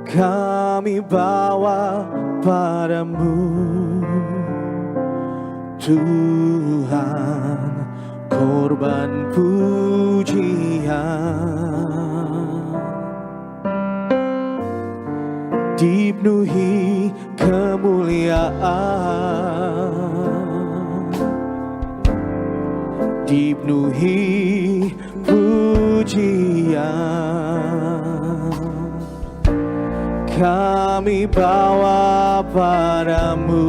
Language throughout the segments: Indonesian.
kami bawa padamu, Tuhan, korban pujian. Dipenuhi kemuliaan, dipenuhi pujian, kami bawa padamu,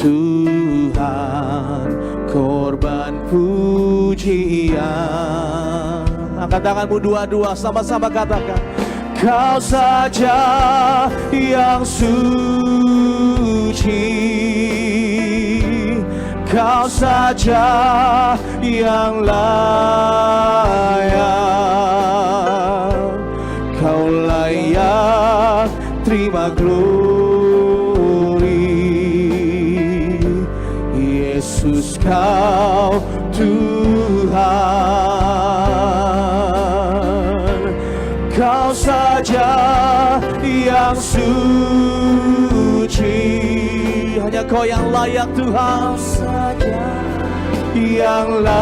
Tuhan, korban pujian. Angkat tanganmu dua-dua, sama-sama katakan, Kau saja yang suci, Kau saja yang layak, Kau layak terima glory. Yesus, Kau Tuhan, Kau saja yang suci, hanya Kau yang layak Tuhan, yang layak,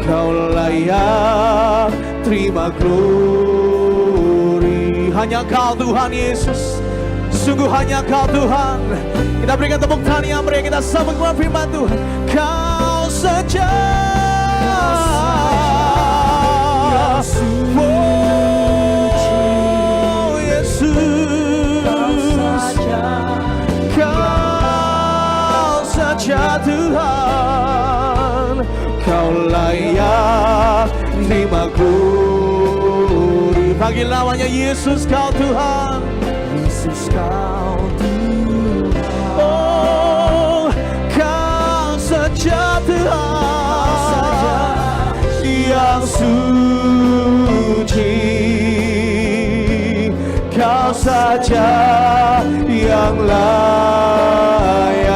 Kau layak terima glory. Hanya Kau Tuhan Yesus, sungguh hanya Kau Tuhan. Kita berikan tepuk tangan yang meriah, kita sambut firman Tuhan. Kau saja, oh Yesus, Kau saja Tuhan, Kau layak terima glory. Panggil namanya Yesus, Kau Tuhan, Yesus, Kau Tuhan, oh Kau saja Tuhan yang suci, Kau saja yang layak,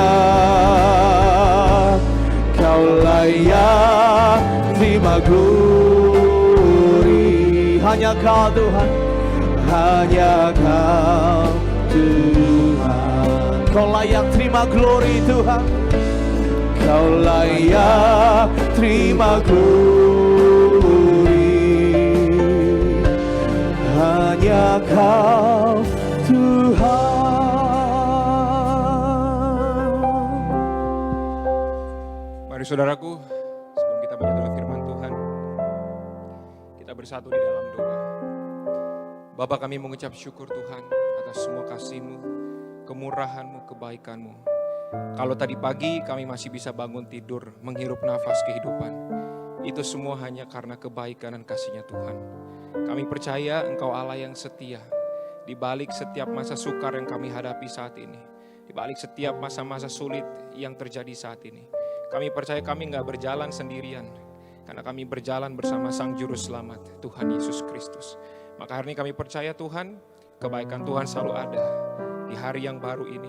Kau layak terima glory. Hanya Kau Tuhan, hanya Kau Tuhan, Kau layak terima glory Tuhan, Kau layak terima glory. Hanya Kau Tuhan. Mari saudaraku, sebelum kita menyatakan firman Tuhan, kita bersatu di dalam doa. Bapa, kami mengucap syukur Tuhan atas semua kasih-Mu, kemurahan-Mu, kebaikan-Mu. Kalau tadi pagi kami masih bisa bangun tidur, menghirup nafas kehidupan, itu semua hanya karena kebaikan dan kasih-Nya Tuhan. Kami percaya Engkau Allah yang setia, di balik setiap masa sukar yang kami hadapi saat ini, di balik setiap masa-masa sulit yang terjadi saat ini. Kami percaya kami gak berjalan sendirian, karena kami berjalan bersama Sang Juru Selamat, Tuhan Yesus Kristus. Maka hari ini kami percaya Tuhan, kebaikan Tuhan selalu ada di hari yang baru ini,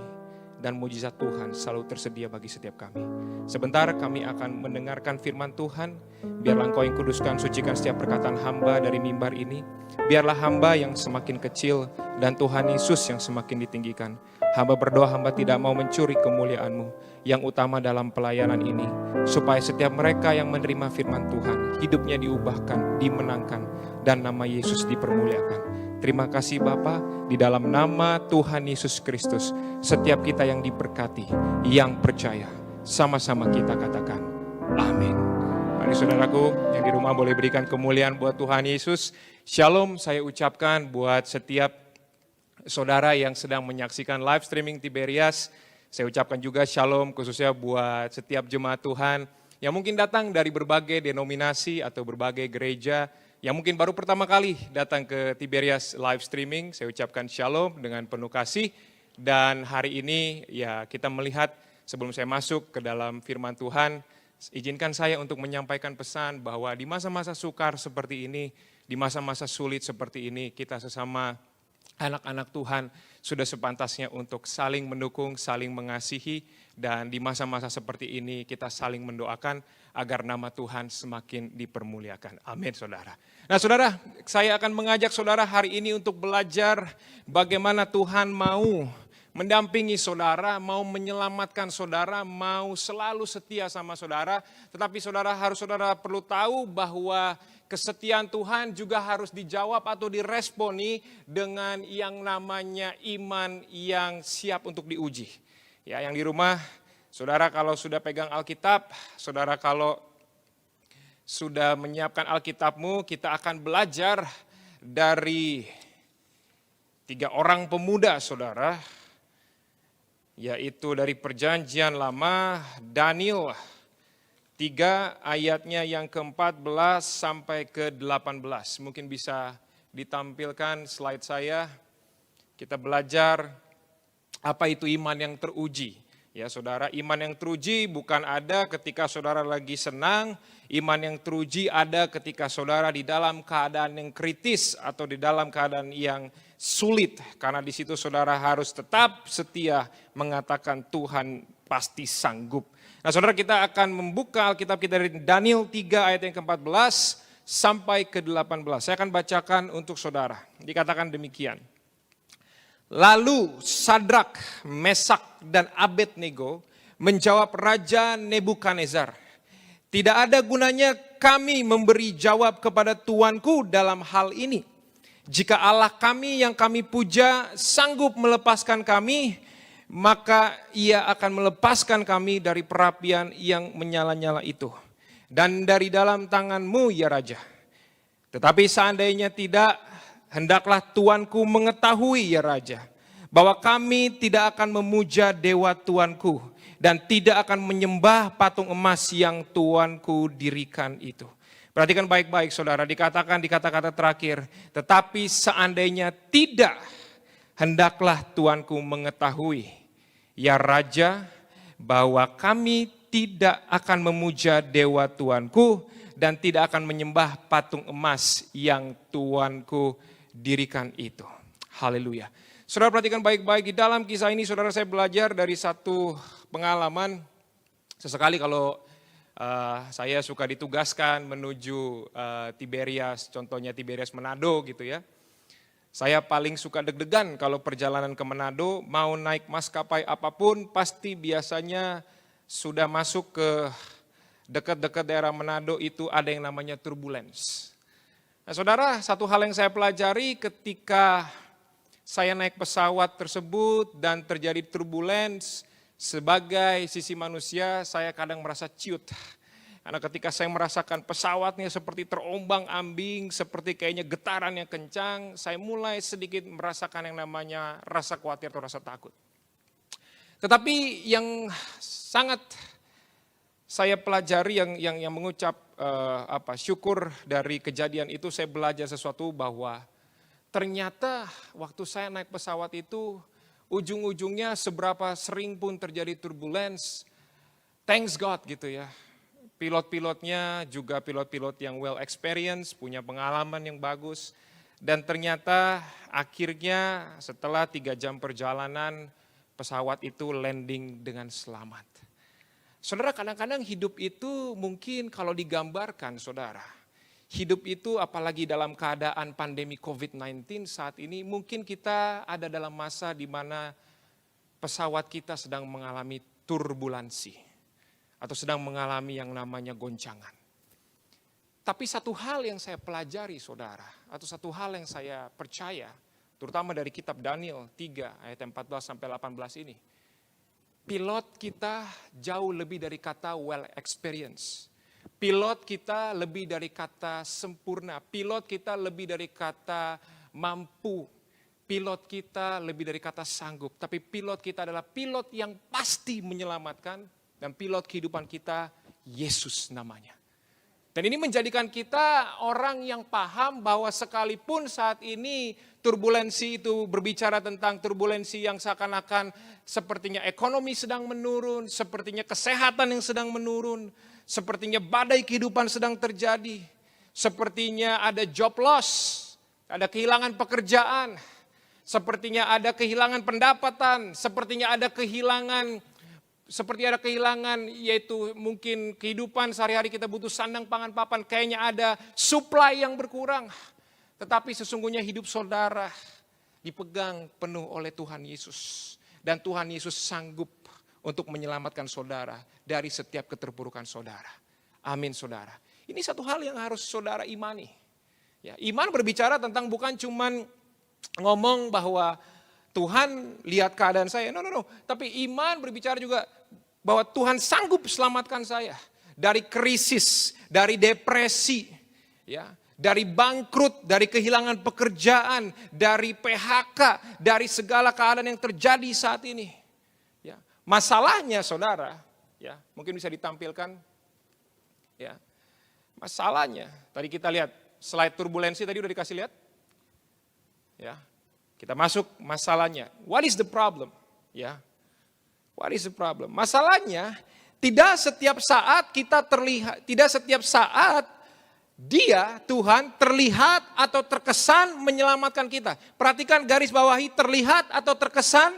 dan mujizat Tuhan selalu tersedia bagi setiap kami. Sebentar kami akan mendengarkan firman Tuhan. Biarlah Engkau yang kuduskan, sucikan setiap perkataan hamba dari mimbar ini. Biarlah hamba yang semakin kecil dan Tuhan Yesus yang semakin ditinggikan. Hamba berdoa, hamba tidak mau mencuri kemuliaan-Mu yang utama dalam pelayanan ini, supaya setiap mereka yang menerima firman Tuhan, hidupnya diubahkan, dimenangkan, dan nama Yesus dipermuliakan. Terima kasih Bapa, di dalam nama Tuhan Yesus Kristus, setiap kita yang diberkati, yang percaya, sama-sama kita katakan, amin. Mari saudaraku, yang di rumah boleh berikan kemuliaan buat Tuhan Yesus. Shalom saya ucapkan buat setiap saudara yang sedang menyaksikan live streaming Tiberias. Saya ucapkan juga shalom khususnya buat setiap jemaat Tuhan yang mungkin datang dari berbagai denominasi atau berbagai gereja, yang mungkin baru pertama kali datang ke Tiberias live streaming. Saya ucapkan shalom dengan penuh kasih. Dan hari ini ya kita melihat, sebelum saya masuk ke dalam firman Tuhan, izinkan saya untuk menyampaikan pesan bahwa di masa-masa sukar seperti ini, di masa-masa sulit seperti ini, kita sesama anak-anak Tuhan sudah sepantasnya untuk saling mendukung, saling mengasihi, Dan di masa-masa seperti ini kita saling mendoakan agar nama Tuhan semakin dipermuliakan. Amin saudara. Nah saudara, saya akan mengajak saudara hari ini untuk belajar bagaimana Tuhan mau mendampingi saudara, mau menyelamatkan saudara, mau selalu setia sama saudara. Tetapi saudara perlu tahu bahwa kesetiaan Tuhan juga harus dijawab atau diresponi dengan yang namanya iman yang siap untuk diuji. Ya, yang di rumah, saudara kalau sudah pegang Alkitab, saudara kalau sudah menyiapkan Alkitabmu, kita akan belajar dari 3 orang pemuda, saudara, yaitu dari Perjanjian Lama, Daniel 3 ayatnya yang ke-14 sampai ke-18. Mungkin bisa ditampilkan slide saya. Kita belajar apa itu iman yang teruji. Ya saudara, iman yang teruji bukan ada ketika saudara lagi senang. Iman yang teruji ada ketika saudara di dalam keadaan yang kritis atau di dalam keadaan yang sulit. Karena di situ saudara harus tetap setia mengatakan Tuhan pasti sanggup. Nah saudara, kita akan membuka Alkitab kita dari Daniel 3 ayat yang ke-14 sampai ke-18. Saya akan bacakan untuk saudara. Dikatakan demikian. Lalu Sadrak, Mesak, dan Abednego menjawab Raja Nebukadnezar, tidak ada gunanya kami memberi jawab kepada tuanku dalam hal ini. Jika Allah kami yang kami puja sanggup melepaskan kami, maka ia akan melepaskan kami dari perapian yang menyala-nyala itu. Dan dari dalam tanganmu ya Raja. Tetapi seandainya tidak, hendaklah tuanku mengetahui ya Raja, bahwa kami tidak akan memuja dewa tuanku dan tidak akan menyembah patung emas yang tuanku dirikan itu. Perhatikan baik-baik saudara, dikatakan di kata-kata terakhir, tetapi seandainya tidak, hendaklah tuanku mengetahui ya Raja, bahwa kami tidak akan memuja dewa tuanku dan tidak akan menyembah patung emas yang tuanku dirikan itu. Haleluya. Saudara perhatikan baik-baik, di dalam kisah ini saudara saya belajar dari satu pengalaman. Sesekali kalau saya suka ditugaskan menuju Tiberias, contohnya Tiberias Manado gitu ya. Saya paling suka deg-degan kalau perjalanan ke Manado, mau naik maskapai apapun pasti biasanya sudah masuk ke dekat-dekat daerah Manado itu ada yang namanya turbulence. Nah saudara, satu hal yang saya pelajari ketika saya naik pesawat tersebut dan terjadi turbulence, sebagai sisi manusia saya kadang merasa ciut. Karena ketika saya merasakan pesawatnya seperti terombang-ambing, seperti kayaknya getaran yang kencang, saya mulai sedikit merasakan yang namanya rasa khawatir atau rasa takut. Tetapi yang sangat saya pelajari yang mengucap syukur dari kejadian itu, saya belajar sesuatu bahwa ternyata waktu saya naik pesawat itu ujung-ujungnya seberapa sering pun terjadi turbulence, thanks God gitu ya. Pilot-pilotnya juga pilot-pilot yang well experience, punya pengalaman yang bagus. Dan ternyata akhirnya setelah 3 jam perjalanan pesawat itu landing dengan selamat. Saudara, kadang-kadang hidup itu mungkin kalau digambarkan saudara, hidup itu apalagi dalam keadaan pandemi COVID-19 saat ini, mungkin kita ada dalam masa di mana pesawat kita sedang mengalami turbulensi atau sedang mengalami yang namanya goncangan. Tapi satu hal yang saya pelajari saudara, atau satu hal yang saya percaya, terutama dari kitab Daniel 3 ayat 14 sampai 18 ini, pilot kita jauh lebih dari kata well experience. Pilot kita lebih dari kata sempurna, pilot kita lebih dari kata mampu, pilot kita lebih dari kata sanggup. Tapi pilot kita adalah pilot yang pasti menyelamatkan, dan pilot kehidupan kita Yesus namanya. Dan ini menjadikan kita orang yang paham bahwa sekalipun saat ini turbulensi itu berbicara tentang turbulensi yang seakan-akan sepertinya ekonomi sedang menurun, sepertinya kesehatan yang sedang menurun, sepertinya badai kehidupan sedang terjadi, sepertinya ada job loss, ada kehilangan pekerjaan, sepertinya ada kehilangan pendapatan, sepertinya ada kehilangan seperti ada kehilangan, yaitu mungkin kehidupan sehari-hari kita butuh sandang pangan papan, kayaknya ada supply yang berkurang. Tetapi sesungguhnya hidup saudara dipegang penuh oleh Tuhan Yesus. Dan Tuhan Yesus sanggup untuk menyelamatkan saudara dari setiap keterpurukan saudara. Amin saudara. Ini satu hal yang harus saudara imani. Ya, iman berbicara tentang bukan cuman ngomong bahwa Tuhan lihat keadaan saya. No. Tapi iman berbicara juga bahwa Tuhan sanggup selamatkan saya dari krisis, dari depresi, ya, dari bangkrut, dari kehilangan pekerjaan, dari PHK, dari segala keadaan yang terjadi saat ini. Ya, masalahnya saudara, ya, mungkin bisa ditampilkan. Ya, masalahnya, tadi kita lihat slide turbulensi tadi udah dikasih lihat. Ya, kita masuk masalahnya. What is the problem? Ya, what is the problem? Masalahnya tidak setiap saat kita terlihat, tidak setiap saat Dia, Tuhan, terlihat atau terkesan menyelamatkan kita. Perhatikan garis bawahi, terlihat atau terkesan,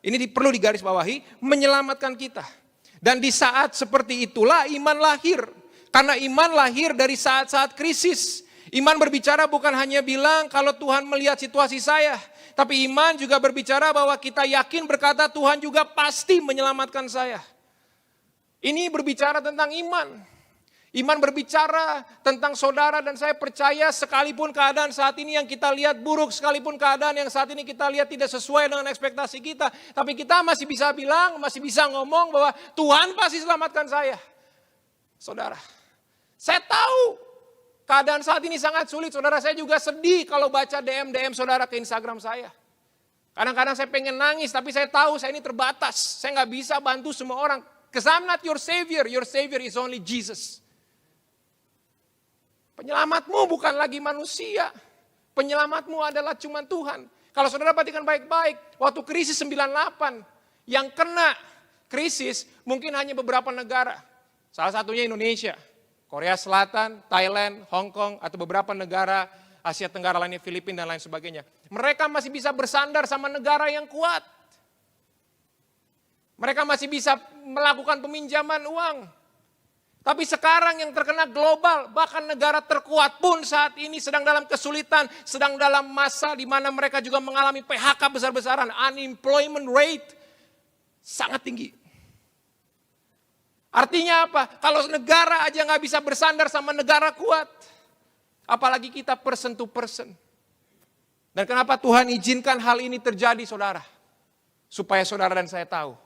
ini perlu digaris bawahi, menyelamatkan kita. Dan di saat seperti itulah iman lahir. Karena iman lahir dari saat-saat krisis. Iman berbicara bukan hanya bilang kalau Tuhan melihat situasi saya. Tapi iman juga berbicara bahwa kita yakin berkata Tuhan juga pasti menyelamatkan saya. Ini berbicara tentang iman. Iman berbicara tentang saudara dan saya percaya sekalipun keadaan saat ini yang kita lihat buruk, sekalipun keadaan yang saat ini kita lihat tidak sesuai dengan ekspektasi kita. Tapi kita masih bisa bilang, masih bisa ngomong bahwa Tuhan pasti selamatkan saya. Saudara, saya tahu keadaan saat ini sangat sulit. Saudara, saya juga sedih kalau baca DM saudara ke Instagram saya. Kadang-kadang saya pengen nangis tapi saya tahu saya ini terbatas. Saya nggak bisa bantu semua orang. Because I'm not your savior is only Jesus. Penyelamatmu bukan lagi manusia. Penyelamatmu adalah cuma Tuhan. Kalau saudara perhatikan baik-baik, waktu krisis 98, yang kena krisis mungkin hanya beberapa negara. Salah satunya Indonesia, Korea Selatan, Thailand, Hong Kong, atau beberapa negara Asia Tenggara lainnya, Filipina dan lain sebagainya. Mereka masih bisa bersandar sama negara yang kuat. Mereka masih bisa melakukan peminjaman uang. Tapi sekarang yang terkena global, bahkan negara terkuat pun saat ini sedang dalam kesulitan, sedang dalam masa di mana mereka juga mengalami PHK besar-besaran, unemployment rate sangat tinggi. Artinya apa? Kalau negara aja nggak bisa bersandar sama negara kuat, apalagi kita person to person. Dan kenapa Tuhan izinkan hal ini terjadi, saudara? Supaya saudara dan saya tahu,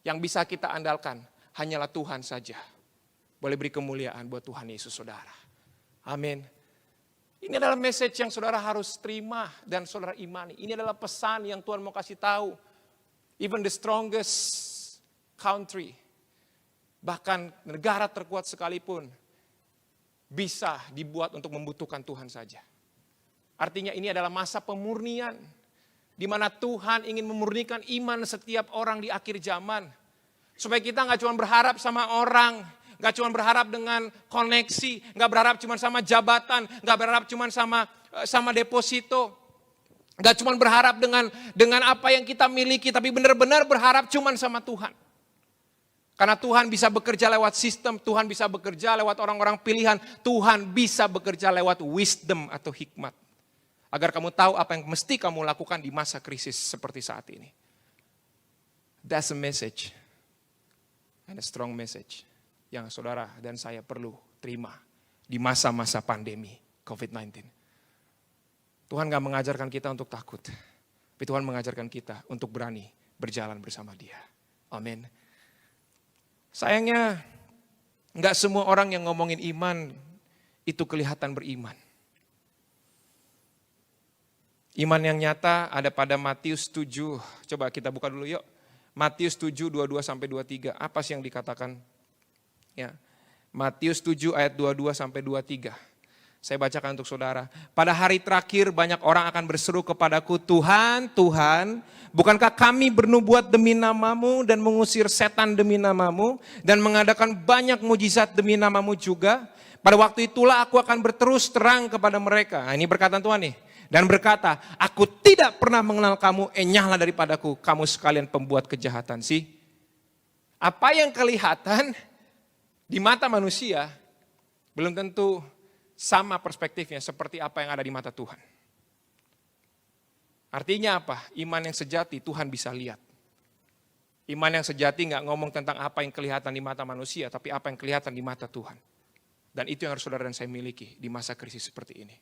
yang bisa kita andalkan hanyalah Tuhan saja. Boleh beri kemuliaan buat Tuhan Yesus, saudara. Amin. Ini adalah message yang saudara harus terima dan saudara imani. Ini adalah pesan yang Tuhan mau kasih tahu. Even the strongest country, bahkan negara terkuat sekalipun, bisa dibuat untuk membutuhkan Tuhan saja. Artinya ini adalah masa pemurnian, di mana Tuhan ingin memurnikan iman setiap orang di akhir zaman. Supaya kita nggak cuma berharap sama orang, nggak cuma berharap dengan koneksi, nggak berharap cuma sama jabatan, nggak berharap cuma sama deposito, nggak cuma berharap dengan apa yang kita miliki, tapi benar-benar berharap cuma sama Tuhan. Karena Tuhan bisa bekerja lewat sistem, Tuhan bisa bekerja lewat orang-orang pilihan, Tuhan bisa bekerja lewat wisdom atau hikmat. Agar kamu tahu apa yang mesti kamu lakukan di masa krisis seperti saat ini. That's a message, and a strong message yang saudara dan saya perlu terima di masa-masa pandemi COVID-19. Tuhan gak mengajarkan kita untuk takut, tapi Tuhan mengajarkan kita untuk berani berjalan bersama Dia. Amin. Sayangnya gak semua orang yang ngomongin iman itu kelihatan beriman. Iman yang nyata ada pada Matius 7. Coba kita buka dulu yuk. Matius 7, 22-23. Apa sih yang dikatakan? Ya, Matius 7 ayat 22-23. Saya bacakan untuk saudara. Pada hari terakhir banyak orang akan berseru kepadaku, Tuhan, Tuhan, bukankah kami bernubuat demi namamu dan mengusir setan demi namamu dan mengadakan banyak mujizat demi namamu juga? Pada waktu itulah aku akan berterus terang kepada mereka. Nah, ini perkataan Tuhan nih. Dan berkata, aku tidak pernah mengenal kamu, enyahlah daripadaku, kamu sekalian pembuat kejahatan sih. Apa yang kelihatan di mata manusia belum tentu sama perspektifnya seperti apa yang ada di mata Tuhan. Artinya apa? Iman yang sejati Tuhan bisa lihat. Iman yang sejati nggak ngomong tentang apa yang kelihatan di mata manusia, tapi apa yang kelihatan di mata Tuhan. Dan itu yang harus saudara dan saya miliki di masa krisis seperti ini.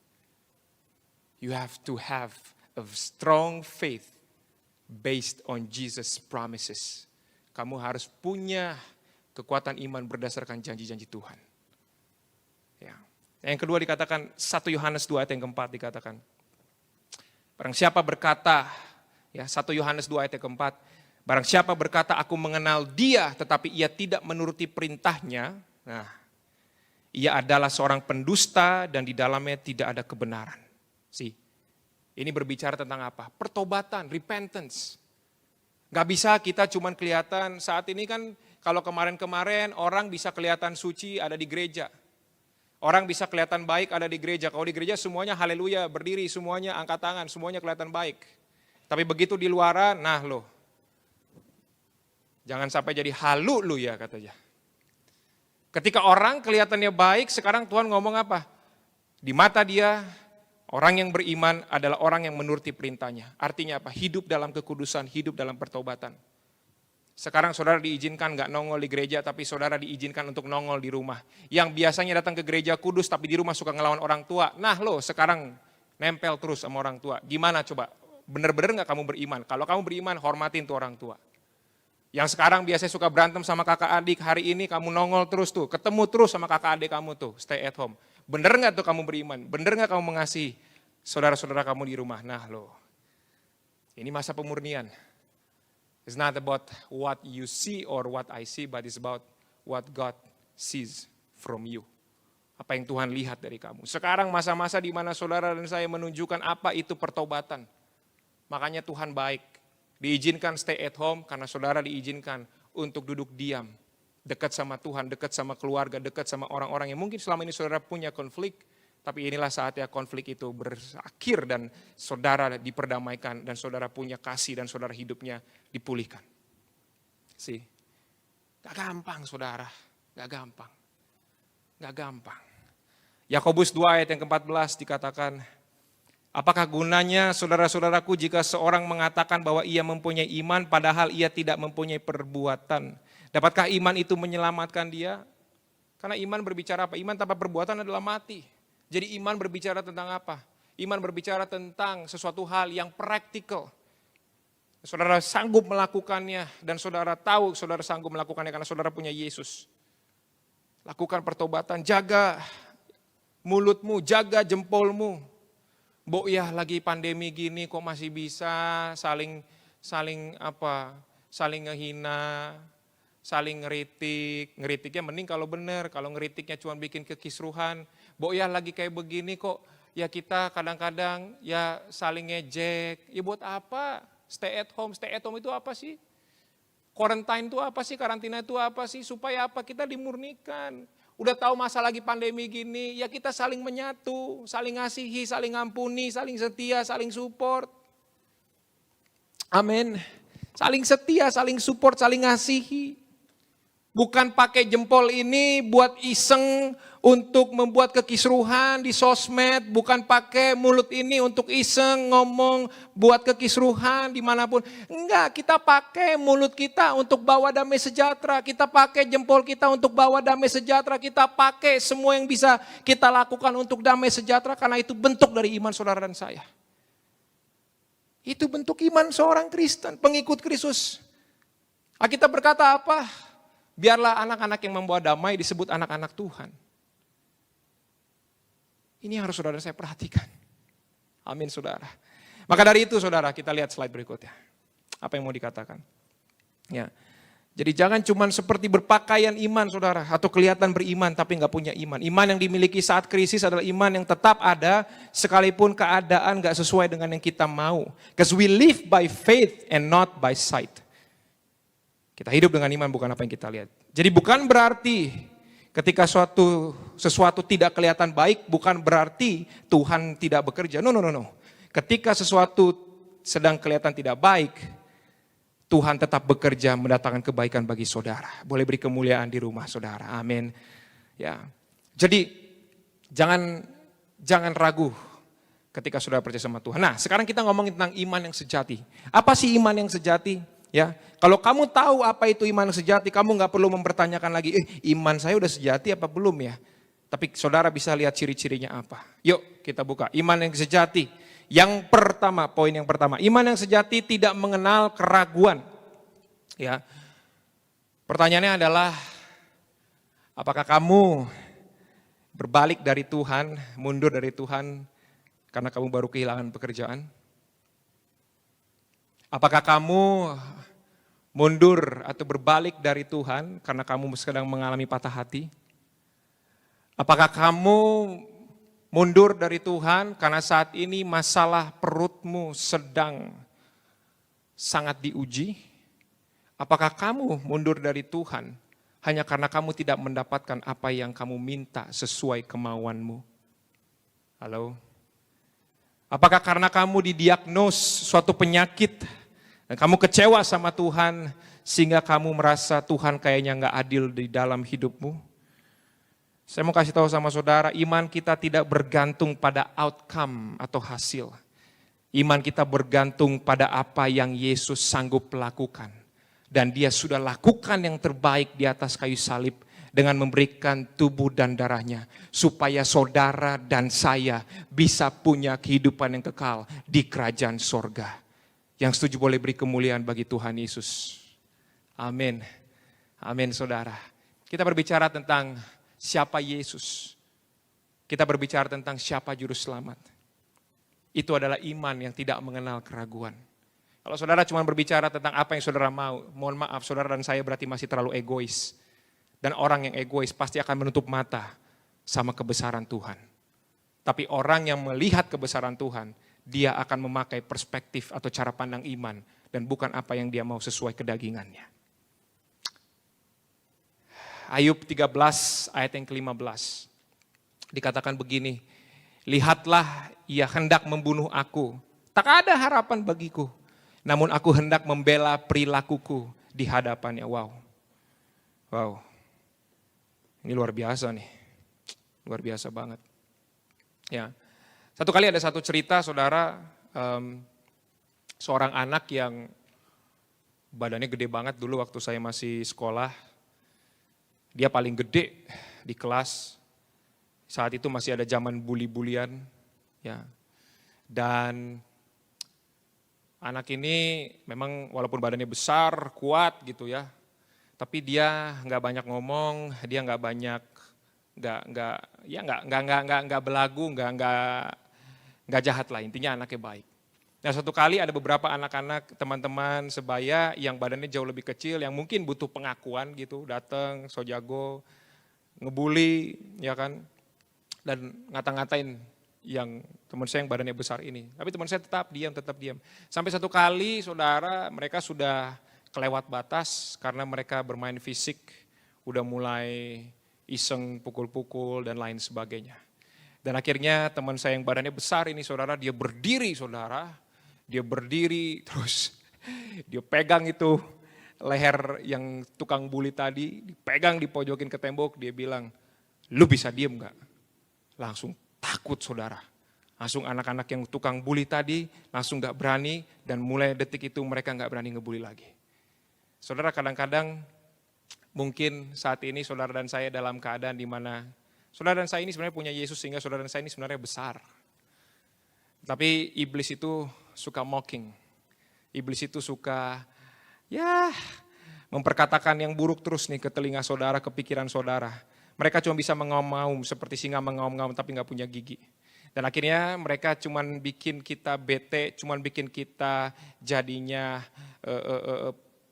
You have to have a strong faith based on Jesus' promises. Kamu harus punya kekuatan iman berdasarkan janji-janji Tuhan. Ya. Yang kedua dikatakan 1 Yohanes 2 ayat yang keempat dikatakan. Barang siapa berkata, ya 1 Yohanes 2 ayat yang keempat, barang siapa berkata aku mengenal dia tetapi ia tidak menuruti perintahnya, nah, ia adalah seorang pendusta dan di dalamnya tidak ada kebenaran. Ini berbicara tentang apa? Pertobatan, repentance. Gak bisa kita cuman kelihatan saat ini kan kalau kemarin-kemarin orang bisa kelihatan suci ada di gereja. Orang bisa kelihatan baik ada di gereja. Kalau di gereja semuanya haleluya, berdiri, semuanya angkat tangan, semuanya kelihatan baik. Tapi begitu di luaran, nah loh. Jangan sampai jadi halu lu ya katanya. Ketika orang kelihatannya baik, sekarang Tuhan ngomong apa? Di mata dia, orang yang beriman adalah orang yang menuruti perintahnya. Artinya apa? Hidup dalam kekudusan, hidup dalam pertobatan. Sekarang saudara diizinkan gak nongol di gereja, tapi saudara diizinkan untuk nongol di rumah. Yang biasanya datang ke gereja kudus, tapi di rumah suka ngelawan orang tua. Nah lo sekarang nempel terus sama orang tua. Gimana coba? Bener-bener gak kamu beriman? Kalau kamu beriman, hormatin tuh orang tua. Yang sekarang biasanya suka berantem sama kakak adik, hari ini kamu nongol terus tuh. Ketemu terus sama kakak adik kamu tuh, stay at home. Bener gak tuh kamu beriman? Bener gak kamu mengasihi saudara-saudara kamu di rumah? Nah loh, ini masa pemurnian. It's not about what you see or what I see, but it's about what God sees from you. Apa yang Tuhan lihat dari kamu. Sekarang masa-masa di mana saudara dan saya menunjukkan apa itu pertobatan. Makanya Tuhan baik. Diizinkan stay at home karena saudara diizinkan untuk duduk diam. Dekat sama Tuhan, dekat sama keluarga, dekat sama orang-orang yang mungkin selama ini saudara punya konflik. Tapi inilah saatnya konflik itu berakhir dan saudara diperdamaikan dan saudara punya kasih dan saudara hidupnya dipulihkan. Gak gampang saudara, gak gampang. Gak gampang. Yakobus 2 ayat yang ke-14 dikatakan, apakah gunanya saudara-saudaraku jika seorang mengatakan bahwa ia mempunyai iman padahal ia tidak mempunyai perbuatan? Dapatkah iman itu menyelamatkan dia? Karena iman berbicara apa? Iman tanpa perbuatan adalah mati. Jadi iman berbicara tentang apa? Iman berbicara tentang sesuatu hal yang praktikal. Saudara sanggup melakukannya dan saudara tahu saudara sanggup melakukannya karena saudara punya Yesus. Lakukan pertobatan, jaga mulutmu, jaga jempolmu. Ya lagi pandemi gini kok masih bisa saling ngehina, saling ngeritiknya mending kalau benar, kalau ngeritiknya cuma bikin kekisruhan. Ya lagi kayak begini kok, ya kita kadang-kadang ya saling ngejek, ya buat apa? Stay at home itu apa sih? Quarantine itu apa sih? Karantina itu apa sih? Supaya apa? Kita dimurnikan. Udah tahu masa lagi pandemi gini, ya kita saling menyatu, saling ngasihi, saling ngampuni, saling setia, saling support. Amin. Saling setia, saling support, saling ngasihi. Bukan pakai jempol ini buat iseng untuk membuat kekisruhan di sosmed. Bukan pakai mulut ini untuk iseng ngomong buat kekisruhan dimanapun. Enggak, kita pakai mulut kita untuk bawa damai sejahtera. Kita pakai jempol kita untuk bawa damai sejahtera. Kita pakai semua yang bisa kita lakukan untuk damai sejahtera. Karena itu bentuk dari iman saudara dan saya. Itu bentuk iman seorang Kristen, pengikut Kristus. Kita berkata apa? Biarlah anak-anak yang membawa damai disebut anak-anak Tuhan. Ini harus saudara saya perhatikan. Amin saudara. Maka dari itu saudara kita lihat slide berikutnya. Apa yang mau dikatakan? Ya. Jadi jangan cuma seperti berpakaian iman saudara. Atau kelihatan beriman tapi nggak punya iman. Iman yang dimiliki saat krisis adalah iman yang tetap ada. Sekalipun keadaan nggak sesuai dengan yang kita mau. Because we live by faith and not by sight. Kita hidup dengan iman bukan apa yang kita lihat. Jadi bukan berarti ketika sesuatu tidak kelihatan baik, bukan berarti Tuhan tidak bekerja. No. Ketika sesuatu sedang kelihatan tidak baik, Tuhan tetap bekerja mendatangkan kebaikan bagi saudara. Boleh beri kemuliaan di rumah saudara. Amin. Ya. Jadi jangan ragu ketika saudara percaya sama Tuhan. Nah, sekarang kita ngomongin tentang iman yang sejati. Apa sih iman yang sejati? Ya, kalau kamu tahu apa itu iman yang sejati, kamu nggak perlu mempertanyakan lagi, iman saya udah sejati apa belum ya? Tapi saudara bisa lihat ciri-cirinya apa. Yuk kita buka iman yang sejati. Yang pertama, poin yang pertama, iman yang sejati tidak mengenal keraguan. Ya, pertanyaannya adalah, apakah kamu berbalik dari Tuhan, mundur dari Tuhan karena kamu baru kehilangan pekerjaan? Apakah kamu mundur atau berbalik dari Tuhan karena kamu sedang mengalami patah hati? Apakah kamu mundur dari Tuhan karena saat ini masalah perutmu sedang sangat diuji? Apakah kamu mundur dari Tuhan hanya karena kamu tidak mendapatkan apa yang kamu minta sesuai kemauanmu? Halo? Apakah karena kamu didiagnos suatu penyakit dan kamu kecewa sama Tuhan sehingga kamu merasa Tuhan kayaknya nggak adil di dalam hidupmu? Saya mau kasih tahu sama saudara, iman kita tidak bergantung pada outcome atau hasil. Iman kita bergantung pada apa yang Yesus sanggup lakukan. Dan dia sudah lakukan yang terbaik di atas kayu salib dengan memberikan tubuh dan darahnya. Supaya saudara dan saya bisa punya kehidupan yang kekal di kerajaan sorga. Yang setuju boleh beri kemuliaan bagi Tuhan Yesus. Amin. Amin saudara. Kita berbicara tentang siapa Yesus. Kita berbicara tentang siapa juru selamat. Itu adalah iman yang tidak mengenal keraguan. Kalau saudara cuma berbicara tentang apa yang saudara mau, mohon maaf saudara dan saya berarti masih terlalu egois. Dan orang yang egois pasti akan menutup mata sama kebesaran Tuhan. Tapi orang yang melihat kebesaran Tuhan, dia akan memakai perspektif atau cara pandang iman dan bukan apa yang dia mau sesuai kedagingannya. Ayub 13 ayat yang ke-15. Dikatakan begini, lihatlah ia hendak membunuh aku, tak ada harapan bagiku. Namun aku hendak membela perilakuku di hadapannya. Wow. Ini luar biasa nih. Luar biasa banget. Ya. Satu kali ada satu cerita saudara, seorang anak yang badannya gede banget dulu waktu saya masih sekolah. Dia paling gede di kelas. Saat itu masih ada zaman bully-bulian. Ya. Dan anak ini memang walaupun badannya besar, kuat gitu ya. Tapi dia nggak banyak ngomong, dia nggak banyak, nggak belagu, nggak jahat lah. Intinya anaknya baik. Nah satu kali ada beberapa anak-anak teman-teman sebaya yang badannya jauh lebih kecil, yang mungkin butuh pengakuan gitu, datang, so jago, ngebully, ya kan, dan ngata-ngatain yang teman saya yang badannya besar ini. Tapi teman saya tetap diam. Sampai satu kali saudara mereka sudah kelewat batas karena mereka bermain fisik, udah mulai iseng pukul-pukul dan lain sebagainya. Dan akhirnya teman saya yang badannya besar ini saudara, dia berdiri terus dia pegang itu leher yang tukang bully tadi, dipegang dipojokin ke tembok, dia bilang, lu bisa diem gak? Langsung takut saudara. Langsung anak-anak yang tukang bully tadi langsung gak berani dan mulai detik itu mereka gak berani ngebully lagi. Saudara kadang-kadang mungkin saat ini saudara dan saya dalam keadaan di mana saudara dan saya ini sebenarnya punya Yesus sehingga saudara dan saya ini sebenarnya besar. Tapi iblis itu suka mocking. Iblis itu suka memperkatakan yang buruk terus nih ke telinga saudara, ke pikiran saudara. Mereka cuma bisa mengaum-ngaum seperti singa mengaum-ngaum tapi gak punya gigi. Dan akhirnya mereka cuma bikin kita bete, cuma bikin kita jadinya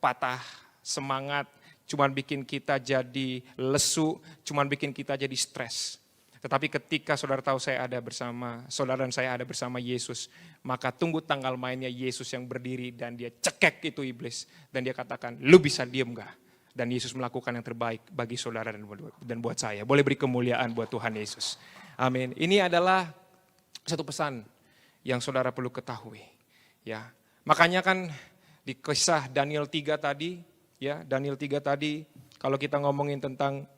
patah semangat, cuma bikin kita jadi lesu, cuma bikin kita jadi stres. Tetapi ketika saudara tahu saudara dan saya ada bersama Yesus, maka tunggu tanggal mainnya Yesus yang berdiri dan dia cekek itu iblis. Dan dia katakan, lu bisa diem gak? Dan Yesus melakukan yang terbaik bagi saudara dan buat saya. Boleh beri kemuliaan buat Tuhan Yesus. Amin. Ini adalah satu pesan yang saudara perlu ketahui. Ya, makanya kan Di kisah Daniel 3 tadi, ya Daniel 3 tadi, kalau kita ngomongin tentang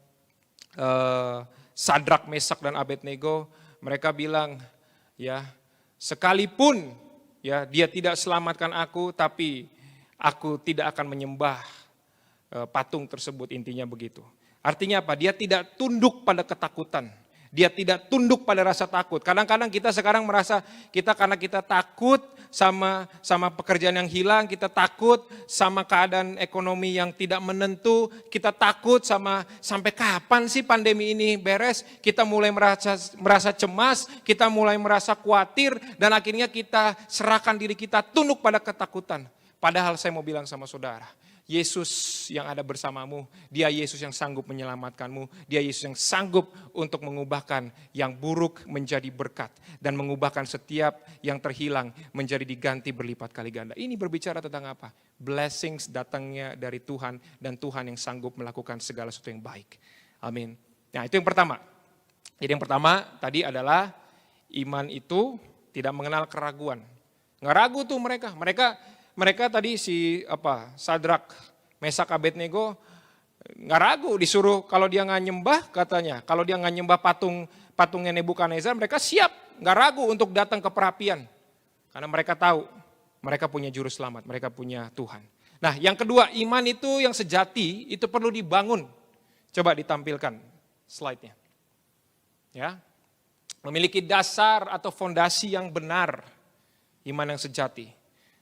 Sadrak, Mesak, dan Abednego, mereka bilang, ya sekalipun ya dia tidak selamatkan aku, tapi aku tidak akan menyembah patung tersebut, intinya begitu. Artinya apa? Dia tidak tunduk pada ketakutan. Dia tidak tunduk pada rasa takut. Kadang-kadang kita sekarang merasa karena kita takut sama pekerjaan yang hilang, kita takut sama keadaan ekonomi yang tidak menentu, kita takut sampai kapan sih pandemi ini beres, kita mulai merasa cemas, kita mulai merasa khawatir, dan akhirnya kita serahkan diri kita tunduk pada ketakutan. Padahal saya mau bilang sama saudara, Yesus yang ada bersamamu, dia Yesus yang sanggup menyelamatkanmu, dia Yesus yang sanggup untuk mengubahkan yang buruk menjadi berkat, dan mengubahkan setiap yang terhilang menjadi diganti berlipat kali ganda. Ini berbicara tentang apa? Blessings datangnya dari Tuhan, dan Tuhan yang sanggup melakukan segala sesuatu yang baik. Amin. Nah, itu yang pertama. Jadi yang pertama tadi adalah iman itu tidak mengenal keraguan. Nggak ragu tuh mereka tadi Sadrak, Mesak, Abednego nggak ragu, disuruh kalau dia nggak nyembah, katanya kalau dia nggak nyembah patungnya Nebukadnezar, mereka siap, nggak ragu untuk datang ke perapian, karena mereka tahu mereka punya juru selamat, mereka punya Tuhan. Nah, yang kedua, iman itu yang sejati itu perlu dibangun. Coba ditampilkan slide-nya, ya, memiliki dasar atau fondasi yang benar, iman yang sejati.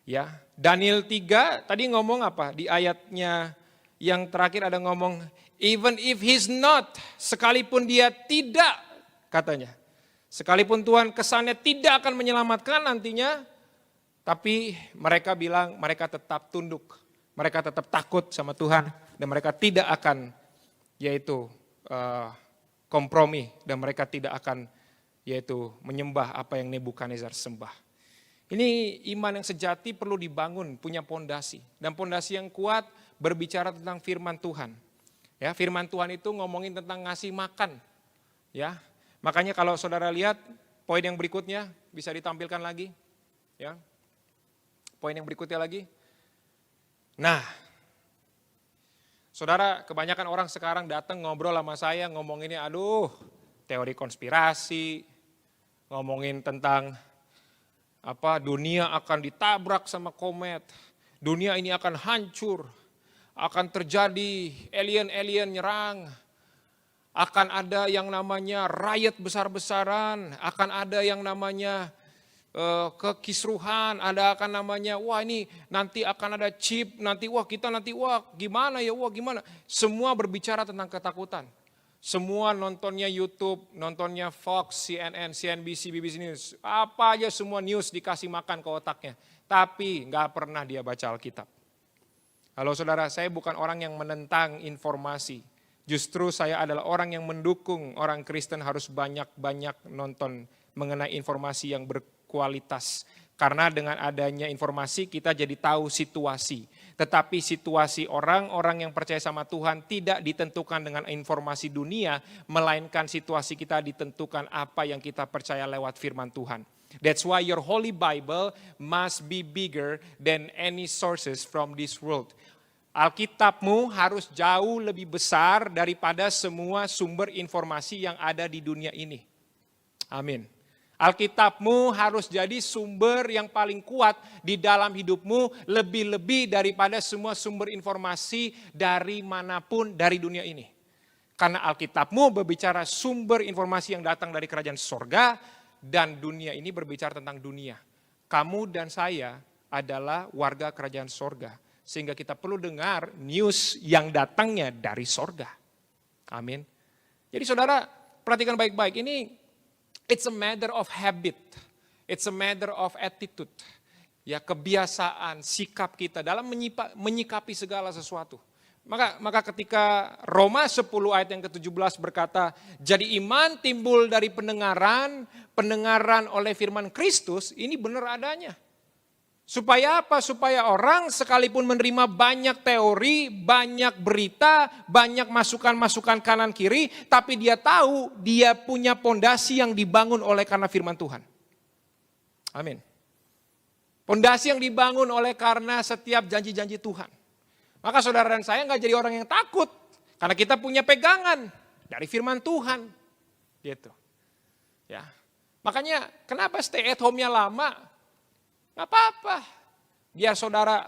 Ya, Daniel 3 tadi ngomong apa? Di ayatnya yang terakhir ada ngomong, even if he's not, sekalipun dia tidak, katanya. Sekalipun Tuhan kesannya tidak akan menyelamatkan nantinya, tapi mereka bilang mereka tetap tunduk, mereka tetap takut sama Tuhan, dan mereka tidak akan kompromi, dan mereka tidak akan menyembah apa yang Nebukadnezar sembah. Ini iman yang sejati perlu dibangun, punya pondasi, dan pondasi yang kuat berbicara tentang firman Tuhan. Ya, firman Tuhan itu ngomongin tentang ngasih makan. Ya, makanya kalau saudara lihat poin yang berikutnya bisa ditampilkan lagi. Ya, poin yang berikutnya lagi. Nah, saudara, kebanyakan orang sekarang datang ngobrol sama saya ngomonginnya, teori konspirasi, ngomongin tentang dunia akan ditabrak sama komet, dunia ini akan hancur, akan terjadi alien nyerang, akan ada yang namanya riot besar-besaran, akan ada yang namanya kekisruhan, akan namanya ini nanti akan ada chip, nanti gimana. Semua berbicara tentang ketakutan. Semua nontonnya YouTube, nontonnya Fox, CNN, CNBC, BBC News. Apa aja semua news dikasih makan ke otaknya. Tapi nggak pernah dia baca Alkitab. Halo saudara, saya bukan orang yang menentang informasi. Justru saya adalah orang yang mendukung orang Kristen harus banyak-banyak nonton mengenai informasi yang berkualitas. Karena dengan adanya informasi kita jadi tahu situasi. Tetapi situasi orang-orang yang percaya sama Tuhan tidak ditentukan dengan informasi dunia, melainkan situasi kita ditentukan apa yang kita percaya lewat firman Tuhan. That's why your Holy Bible must be bigger than any sources from this world. Alkitabmu harus jauh lebih besar daripada semua sumber informasi yang ada di dunia ini. Amin. Alkitabmu harus jadi sumber yang paling kuat di dalam hidupmu, lebih-lebih daripada semua sumber informasi dari manapun dari dunia ini. Karena Alkitabmu berbicara sumber informasi yang datang dari kerajaan sorga, dan dunia ini berbicara tentang dunia. Kamu dan saya adalah warga kerajaan sorga, sehingga kita perlu dengar news yang datangnya dari sorga. Amin. Jadi saudara, perhatikan baik-baik, ini it's a matter of habit, it's a matter of attitude. Ya, kebiasaan, sikap kita dalam menyikapi segala sesuatu. Maka ketika Roma 10 ayat yang ke-17 berkata, jadi iman timbul dari pendengaran oleh firman Kristus, ini benar adanya. Supaya apa? Supaya orang sekalipun menerima banyak teori, banyak berita, banyak masukan-masukan kanan kiri, tapi dia tahu dia punya pondasi yang dibangun oleh karena firman Tuhan. Amin. Pondasi yang dibangun oleh karena setiap janji-janji Tuhan. Maka saudara dan saya nggak jadi orang yang takut. Karena kita punya pegangan dari firman Tuhan. Gitu. Ya. Makanya kenapa stay at home-nya lama? Nggak apa-apa. Biar saudara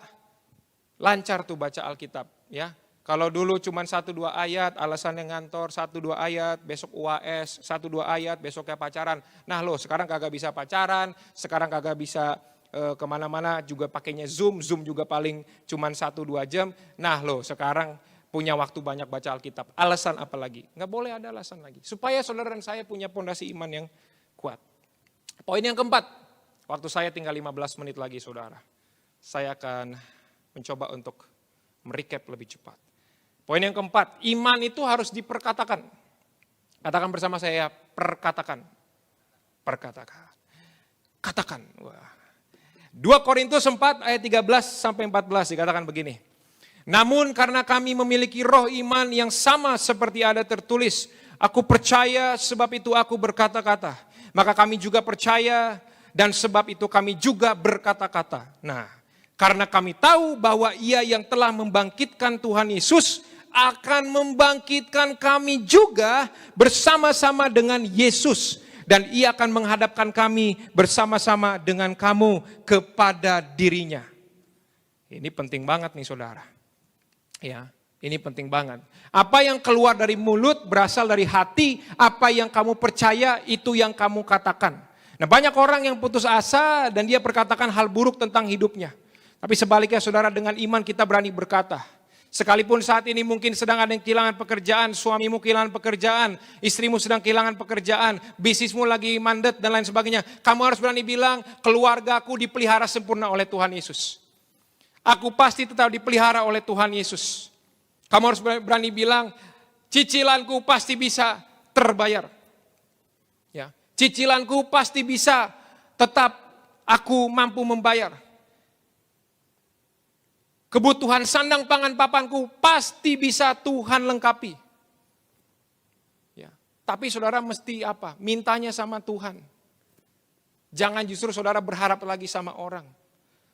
lancar tuh baca Alkitab. Ya. Kalau dulu cuma 1-2 ayat, alasannya ngantor, 1-2 ayat, besok UAS, 1-2 ayat, besoknya pacaran. Nah loh, sekarang kagak bisa pacaran, sekarang kagak bisa kemana-mana juga pakainya Zoom juga paling cuma 1-2 jam. Nah loh, sekarang punya waktu banyak baca Alkitab. Alasan apa lagi? Nggak boleh ada alasan lagi. Supaya saudara dan saya punya pondasi iman yang kuat. Poin yang keempat, waktu saya tinggal 15 menit lagi saudara. Saya akan mencoba untuk merecap lebih cepat. Poin yang keempat, iman itu harus diperkatakan. Katakan bersama saya, perkatakan. Perkatakan. Katakan. Wah. 2 Korintus 4 ayat 13-14 dikatakan begini. Namun karena kami memiliki roh iman yang sama seperti ada tertulis, aku percaya sebab itu aku berkata-kata. Maka kami juga percaya dan sebab itu kami juga berkata-kata. Nah, karena kami tahu bahwa Ia yang telah membangkitkan Tuhan Yesus akan membangkitkan kami juga bersama-sama dengan Yesus. Dan Ia akan menghadapkan kami bersama-sama dengan kamu kepada dirinya. Ini penting banget nih saudara. Ya, ini penting banget. Apa yang keluar dari mulut berasal dari hati, apa yang kamu percaya itu yang kamu katakan. Nah banyak orang yang putus asa dan dia perkatakan hal buruk tentang hidupnya. Tapi sebaliknya saudara, dengan iman kita berani berkata. Sekalipun saat ini mungkin sedang ada yang kehilangan pekerjaan, suamimu kehilangan pekerjaan, istrimu sedang kehilangan pekerjaan, bisnismu lagi mandet dan lain sebagainya. Kamu harus berani bilang, keluargaku dipelihara sempurna oleh Tuhan Yesus. Aku pasti tetap dipelihara oleh Tuhan Yesus. Kamu harus berani bilang, cicilanku pasti bisa terbayar. Ya, cicilanku pasti bisa tetap aku mampu membayar. Kebutuhan sandang pangan papanku pasti bisa Tuhan lengkapi. Ya. Tapi saudara mesti apa? Mintanya sama Tuhan. Jangan justru saudara berharap lagi sama orang.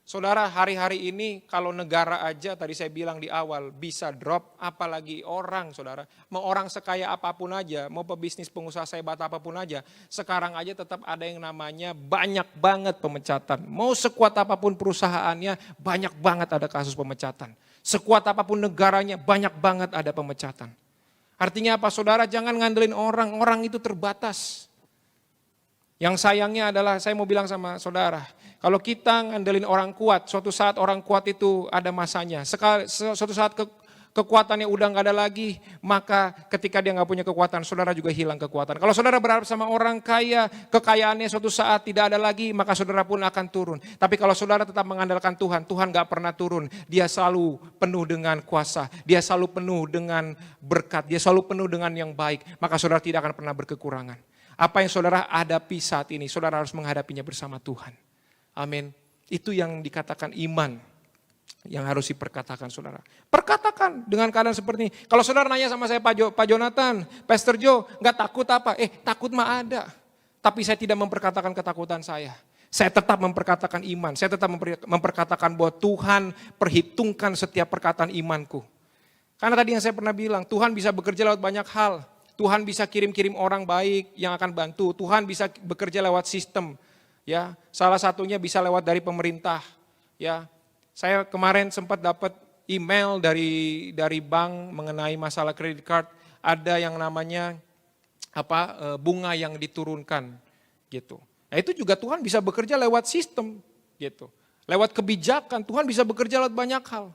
Saudara, hari-hari ini kalau negara aja tadi saya bilang di awal bisa drop, apalagi orang saudara. Mau orang sekaya apapun aja, mau pebisnis pengusaha hebat apapun aja, sekarang aja tetap ada yang namanya banyak banget pemecatan. Mau sekuat apapun perusahaannya, banyak banget ada kasus pemecatan. Sekuat apapun negaranya, banyak banget ada pemecatan. Artinya apa saudara, jangan ngandelin orang, orang itu terbatas. Yang sayangnya adalah saya mau bilang sama saudara, kalau kita ngandelin orang kuat, suatu saat orang kuat itu ada masanya. Suatu saat kekuatannya udah gak ada lagi, maka ketika dia gak punya kekuatan, saudara juga hilang kekuatan. Kalau saudara berharap sama orang kaya, kekayaannya suatu saat tidak ada lagi, maka saudara pun akan turun. Tapi kalau saudara tetap mengandalkan Tuhan, Tuhan gak pernah turun. Dia selalu penuh dengan kuasa, dia selalu penuh dengan berkat, dia selalu penuh dengan yang baik. Maka saudara tidak akan pernah berkekurangan. Apa yang saudara hadapi saat ini, saudara harus menghadapinya bersama Tuhan. Amin. Itu yang dikatakan iman yang harus diperkatakan saudara. Perkatakan dengan keadaan seperti ini. Kalau saudara nanya sama saya, Pak Jonathan, Pastor Joe, gak takut apa? Takut mah ada. Tapi saya tidak memperkatakan ketakutan saya. Saya tetap memperkatakan iman. Saya tetap memperkatakan bahwa Tuhan perhitungkan setiap perkataan imanku. Karena tadi yang saya pernah bilang, Tuhan bisa bekerja lewat banyak hal. Tuhan bisa kirim-kirim orang baik yang akan bantu. Tuhan bisa bekerja lewat sistem. Ya, salah satunya bisa lewat dari pemerintah. Ya, saya kemarin sempat dapat email dari bank mengenai masalah credit card. Ada yang namanya bunga yang diturunkan, gitu. Nah itu juga Tuhan bisa bekerja lewat sistem, gitu. Lewat kebijakan Tuhan bisa bekerja lewat banyak hal.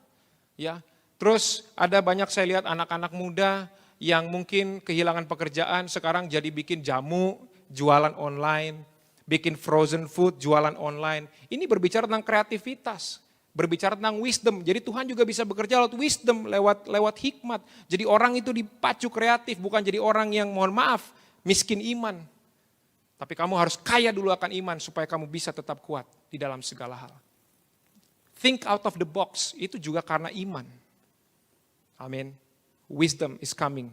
Ya, terus ada banyak saya lihat anak-anak muda yang mungkin kehilangan pekerjaan, sekarang jadi bikin jamu, jualan online, bikin frozen food, jualan online. Ini berbicara tentang kreativitas, berbicara tentang wisdom. Jadi Tuhan juga bisa bekerja lewat wisdom, lewat hikmat. Jadi orang itu dipacu kreatif, bukan jadi orang yang mohon maaf, miskin iman. Tapi kamu harus kaya dulu akan iman supaya kamu bisa tetap kuat di dalam segala hal. Think out of the box, itu juga karena iman. Amin. Wisdom is coming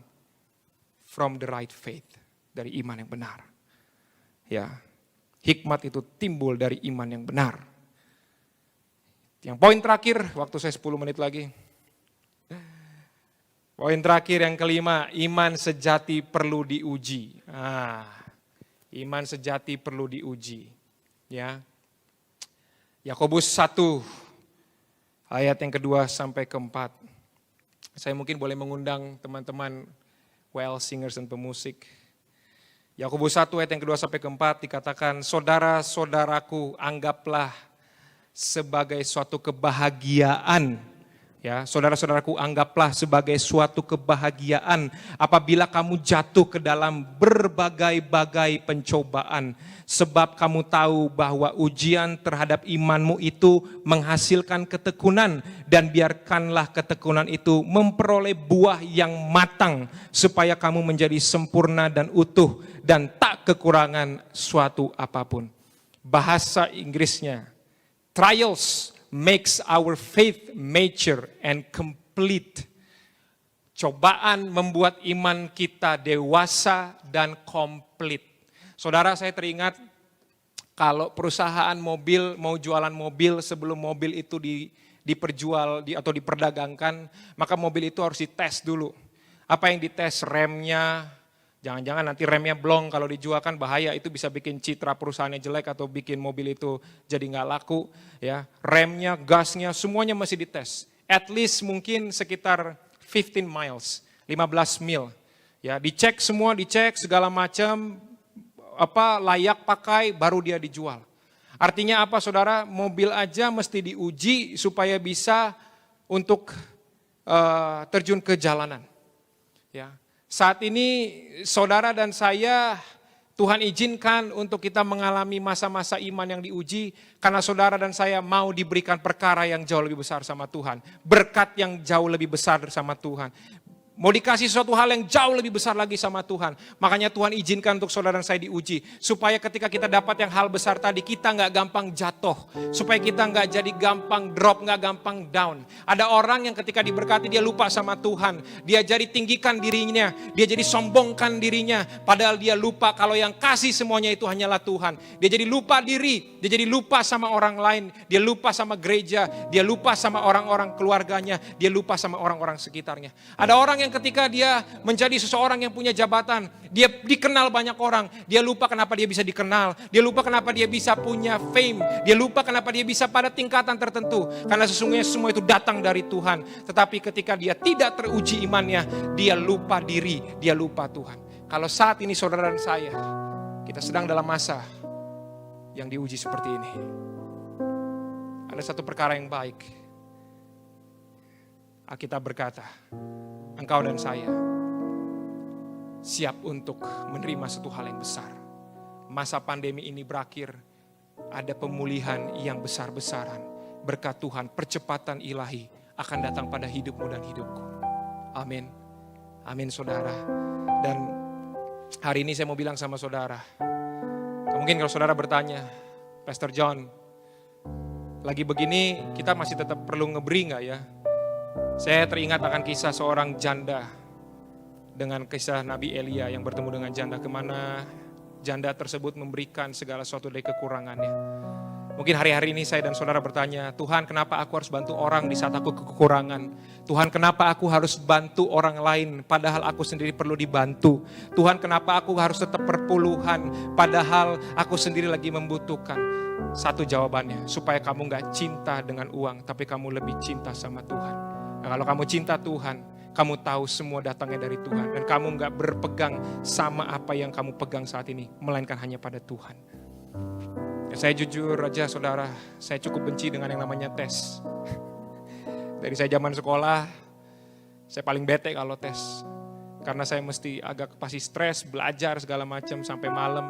from the right faith, dari iman yang benar. Ya, hikmat itu timbul dari iman yang benar. Yang poin terakhir, waktu saya 10 menit lagi. Poin terakhir yang kelima, iman sejati perlu diuji. Iman sejati perlu diuji. Ya. Yakobus 1 ayat yang kedua sampai keempat. Saya mungkin boleh mengundang teman-teman well singers dan pemusik. Yakobus 1 ayat yang kedua sampai keempat dikatakan, saudara-saudaraku anggaplah sebagai suatu kebahagiaan. Ya, saudara-saudaraku anggaplah sebagai suatu kebahagiaan apabila kamu jatuh ke dalam berbagai-bagai pencobaan. Sebab kamu tahu bahwa ujian terhadap imanmu itu menghasilkan ketekunan. Dan biarkanlah ketekunan itu memperoleh buah yang matang. Supaya kamu menjadi sempurna dan utuh dan tak kekurangan suatu apapun. Bahasa Inggrisnya, trials makes our faith mature and complete. Cobaan membuat iman kita dewasa dan komplit. Saudara, saya teringat kalau perusahaan mobil mau jualan mobil, sebelum mobil itu diperjual atau diperdagangkan, maka mobil itu harus dites dulu. Apa yang dites? Remnya. Jangan-jangan nanti remnya blong, kalau dijual kan bahaya, itu bisa bikin citra perusahaannya jelek atau bikin mobil itu jadi nggak laku. Ya, remnya, gasnya, semuanya masih dites. At least mungkin sekitar 15 miles, 15 mil. Ya, dicek semua, dicek segala macam, layak pakai, baru dia dijual. Artinya apa, saudara? Mobil aja mesti diuji supaya bisa untuk terjun ke jalanan. Ya. Saat ini saudara dan saya, Tuhan izinkan untuk kita mengalami masa-masa iman yang diuji, karena saudara dan saya mau diberikan perkara yang jauh lebih besar sama Tuhan. Berkat yang jauh lebih besar sama Tuhan. Mau dikasih suatu hal yang jauh lebih besar lagi sama Tuhan. Makanya Tuhan izinkan untuk saudara dan saya diuji. Supaya ketika kita dapat yang hal besar tadi, kita gak gampang jatuh. Supaya kita gak jadi gampang drop, gak gampang down. Ada orang yang ketika diberkati dia lupa sama Tuhan. Dia jadi tinggikan dirinya, dia jadi sombongkan dirinya. Padahal dia lupa kalau yang kasih semuanya itu hanyalah Tuhan. Dia jadi lupa diri, dia jadi lupa sama orang lain. Dia lupa sama gereja, dia lupa sama orang-orang keluarganya. Dia lupa sama orang-orang sekitarnya. Ada orang yang ketika dia menjadi seseorang yang punya jabatan, dia dikenal banyak orang, dia lupa kenapa dia bisa dikenal, dia lupa kenapa dia bisa punya fame, dia lupa kenapa dia bisa pada tingkatan tertentu, karena sesungguhnya semua itu datang dari Tuhan. Tetapi ketika dia tidak teruji imannya, dia lupa diri, dia lupa Tuhan. Kalau saat ini saudara dan saya, kita sedang dalam masa yang diuji seperti ini, ada satu perkara yang baik. Alkitab berkata, engkau dan saya siap untuk menerima satu hal yang besar. Masa pandemi ini berakhir, ada pemulihan yang besar-besaran. Berkat Tuhan, percepatan ilahi akan datang pada hidupmu dan hidupku. Amin. Amin saudara. Dan hari ini saya mau bilang sama saudara, mungkin kalau saudara bertanya, Pastor John, lagi begini kita masih tetap perlu ngeberi gak ya? Saya teringat akan kisah seorang janda dengan kisah Nabi Elia yang bertemu dengan janda, kemana janda tersebut memberikan segala sesuatu dari kekurangannya. Mungkin hari-hari ini saya dan saudara bertanya, Tuhan kenapa aku harus bantu orang di saat aku kekurangan? Tuhan kenapa aku harus bantu orang lain padahal aku sendiri perlu dibantu? Tuhan kenapa aku harus tetap perpuluhan padahal aku sendiri lagi membutuhkan? Satu jawabannya, supaya kamu gak cinta dengan uang, tapi kamu lebih cinta sama Tuhan. Nah, kalau kamu cinta Tuhan, kamu tahu semua datangnya dari Tuhan. Dan kamu gak berpegang sama apa yang kamu pegang saat ini, melainkan hanya pada Tuhan. Ya, saya jujur aja saudara, saya cukup benci dengan yang namanya tes. Dari saya zaman sekolah, saya paling bete kalau tes. Karena saya mesti agak pasti stres, belajar segala macam sampai malam.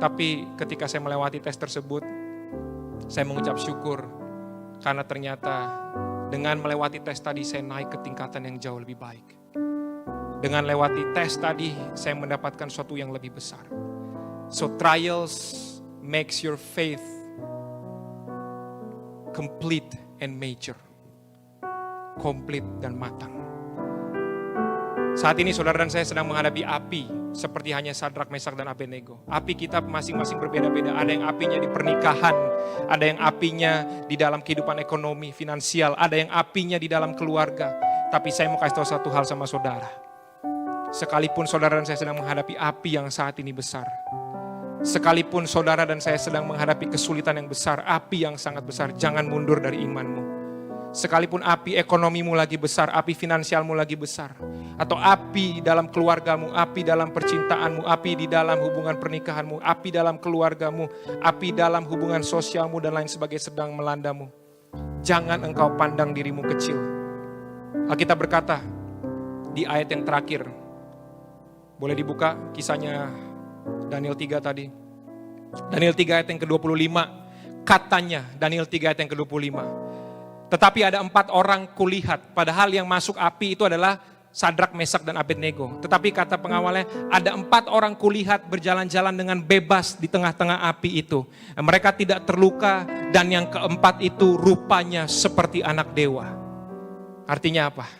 Tapi ketika saya melewati tes tersebut, saya mengucap syukur. Karena ternyata dengan melewati tes tadi saya naik ke tingkatan yang jauh lebih baik. Dengan lewati tes tadi saya mendapatkan sesuatu yang lebih besar. So trials makes your faith complete and mature. Komplit dan matang. Saat ini saudara dan saya sedang menghadapi api seperti hanya Sadrak, Mesak, dan Abednego. Api kita masing-masing berbeda-beda. Ada yang apinya di pernikahan, ada yang apinya di dalam kehidupan ekonomi, finansial, ada yang apinya di dalam keluarga. Tapi saya mau kasih tahu satu hal sama saudara. Sekalipun saudara dan saya sedang menghadapi api yang saat ini besar, sekalipun saudara dan saya sedang menghadapi kesulitan yang besar, api yang sangat besar, jangan mundur dari imanmu. Sekalipun api ekonomimu lagi besar, api finansialmu lagi besar, atau api dalam keluargamu, api dalam percintaanmu, api di dalam hubungan pernikahanmu, api dalam keluargamu, api dalam hubungan sosialmu dan lain sebagainya sedang melandamu, jangan engkau pandang dirimu kecil. Alkitab berkata di ayat yang terakhir, boleh dibuka kisahnya Daniel 3 tadi. Daniel 3 ayat yang ke-25, katanya Daniel 3 ayat yang ke-25. Tetapi ada 4 orang kulihat, padahal yang masuk api itu adalah Sadrak, Mesak, dan Abednego. Tetapi kata pengawalnya, ada 4 orang kulihat berjalan-jalan dengan bebas di tengah-tengah api itu. Mereka tidak terluka dan yang keempat itu rupanya seperti anak dewa. Artinya apa?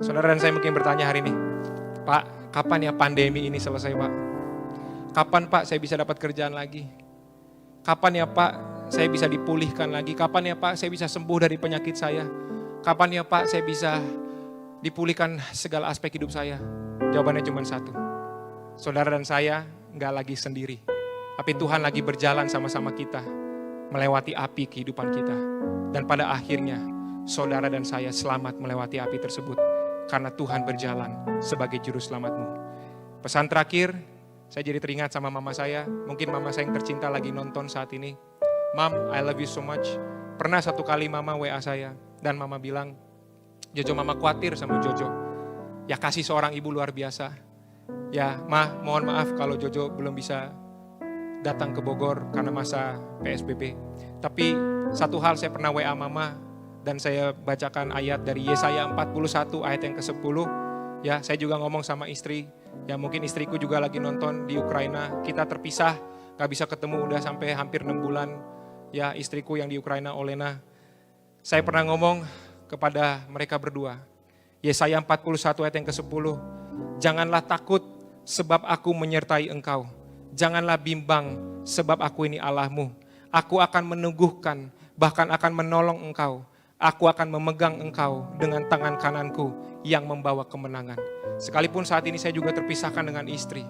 Saudara dan saya mungkin bertanya hari ini, Pak, kapan ya pandemi ini selesai, Pak? Kapan, Pak, saya bisa dapat kerjaan lagi? Kapan ya, Pak, saya bisa dipulihkan lagi? Kapan ya, Pak, saya bisa sembuh dari penyakit saya? Kapan ya, Pak, saya bisa dipulihkan segala aspek hidup saya? Jawabannya cuma satu. Saudara dan saya nggak lagi sendiri. Tapi Tuhan lagi berjalan sama-sama kita, melewati api kehidupan kita. Dan pada akhirnya, saudara dan saya selamat melewati api tersebut. Karena Tuhan berjalan sebagai juru selamatmu. Pesan terakhir, saya jadi teringat sama mama saya. Mungkin mama saya yang tercinta lagi nonton saat ini. Mom, I love you so much. Pernah satu kali mama WA saya. Dan mama bilang, Jojo, mama khawatir sama Jojo. Ya kasih seorang ibu luar biasa. Ya Ma, mohon maaf kalau Jojo belum bisa datang ke Bogor karena masa PSBB. Tapi satu hal saya pernah WA mama. Dan saya bacakan ayat dari Yesaya 41 ayat yang ke-10. Ya, saya juga ngomong sama istri. Ya mungkin istriku juga lagi nonton di Ukraina. Kita terpisah, gak bisa ketemu udah sampai hampir 6 bulan. Ya istriku yang di Ukraina, Olena. Saya pernah ngomong kepada mereka berdua. Yesaya 41 ayat yang ke-10. Janganlah takut sebab aku menyertai engkau. Janganlah bimbang sebab aku ini Allahmu. Aku akan meneguhkan, bahkan akan menolong engkau. Aku akan memegang engkau dengan tangan kananku yang membawa kemenangan. Sekalipun saat ini saya juga terpisahkan dengan istri.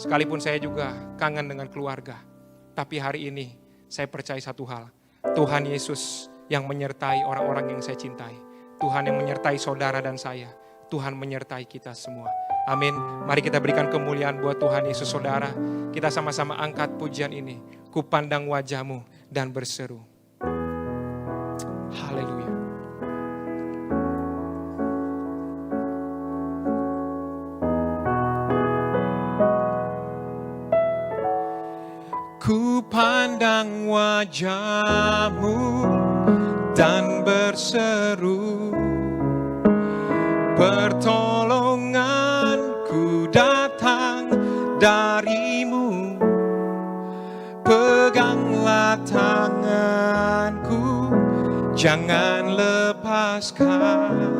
Sekalipun saya juga kangen dengan keluarga. Tapi hari ini saya percaya satu hal. Tuhan Yesus yang menyertai orang-orang yang saya cintai. Tuhan yang menyertai saudara dan saya. Tuhan menyertai kita semua. Amin. Mari kita berikan kemuliaan buat Tuhan Yesus, saudara. Kita sama-sama angkat pujian ini. Kupandang wajah-Mu dan berseru. Haleluya. Ku pandang wajah-Mu dan berseru, pertolonganku datang dari-Mu. Peganglah tanganku, jangan lepaskan.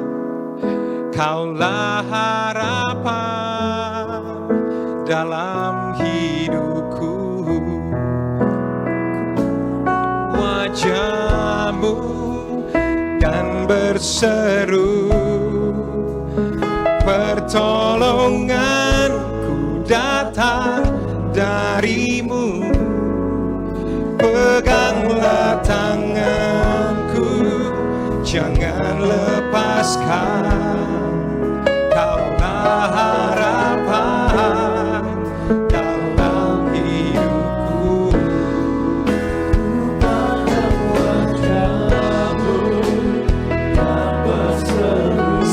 Kaulah harapan dalam hidupku. Wajah-Mu dan berseru, pertolonganku datang dari-Mu. Peganglah tanganku, jangan lepaskan. Kaulah harapan dalam hidupku.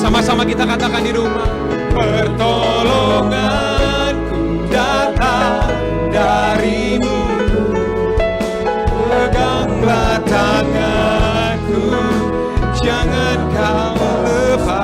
Sama-sama kita katakan di rumah. Pertolonganku datang dari-Mu. Peganglah tanganku, jangan kau lepas.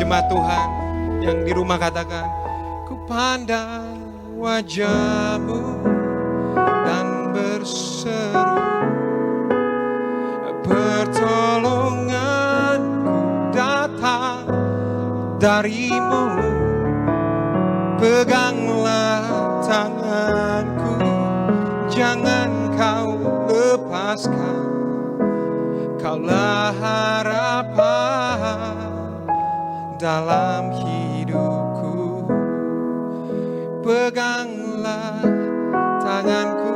Jemaat Tuhan yang di rumah katakan, ku pandang wajah-Mu dan berseru, pertolonganku datang dari-Mu. Peganglah tanganku, jangan Kau lepaskan. Kaulah harapan dalam hidupku. Peganglah tanganku,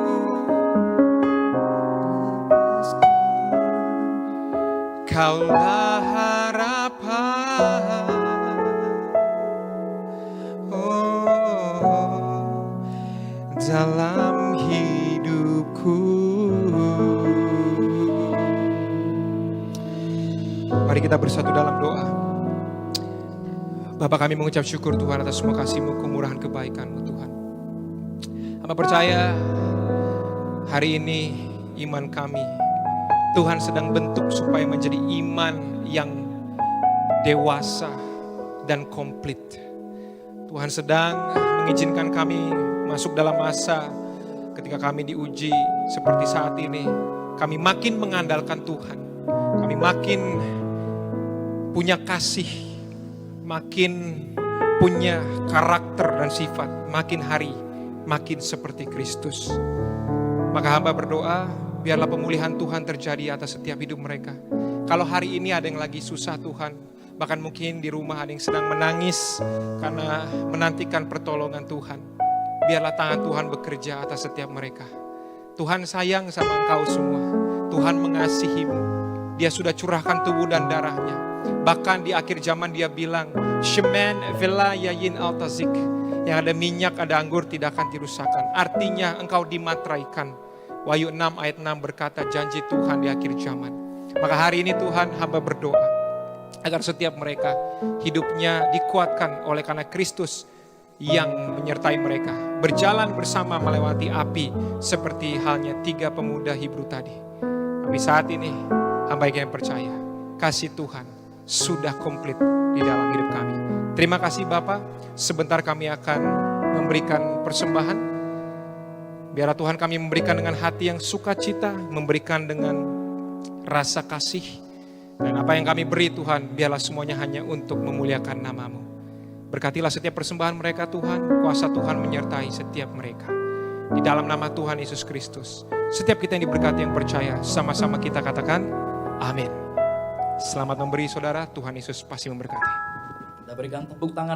Kaulah harapan, oh, dalam hidupku. Mari kita bersatu dalam doa. Bapa, kami mengucap syukur Tuhan atas semua kasih-Mu, kemurahan, kebaikan-Mu Tuhan. Hamba percaya hari ini iman kami Tuhan sedang bentuk supaya menjadi iman yang dewasa dan komplit. Tuhan sedang mengizinkan kami masuk dalam masa ketika kami diuji seperti saat ini. Kami makin mengandalkan Tuhan. Kami makin punya kasih, makin punya karakter dan sifat, makin hari makin seperti Kristus. Maka hamba berdoa, biarlah pemulihan Tuhan terjadi atas setiap hidup mereka. Kalau hari ini ada yang lagi susah Tuhan, bahkan mungkin di rumah ada yang sedang menangis karena menantikan pertolongan Tuhan, biarlah tangan Tuhan bekerja atas setiap mereka. Tuhan sayang sama engkau semua. Tuhan mengasihimu. Dia sudah curahkan tubuh dan darahnya. Bahkan di akhir zaman dia bilang, Shemen vela yayin altazik. Yang ada minyak, ada anggur tidak akan dirusakkan. Artinya engkau dimateraikan. Wahyu 6 ayat 6 berkata janji Tuhan di akhir zaman. Maka hari ini Tuhan hamba berdoa agar setiap mereka hidupnya dikuatkan oleh karena Kristus yang menyertai mereka. Berjalan bersama melewati api seperti halnya 3 pemuda Hebrew tadi. Tapi saat ini hamba yang percaya kasih Tuhan sudah komplit di dalam hidup kami. Terima kasih Bapa. Sebentar kami akan memberikan persembahan. Biarlah Tuhan kami memberikan dengan hati yang sukacita, memberikan dengan rasa kasih. Dan apa yang kami beri Tuhan, biarlah semuanya hanya untuk memuliakan nama-Mu. Berkatilah setiap persembahan mereka Tuhan, kuasa Tuhan menyertai setiap mereka. Di dalam nama Tuhan Yesus Kristus. Setiap kita yang diberkati yang percaya, sama-sama kita katakan, amin. Selamat memberi saudara, Tuhan Yesus pasti memberkati. Kita berikan tepuk tangan.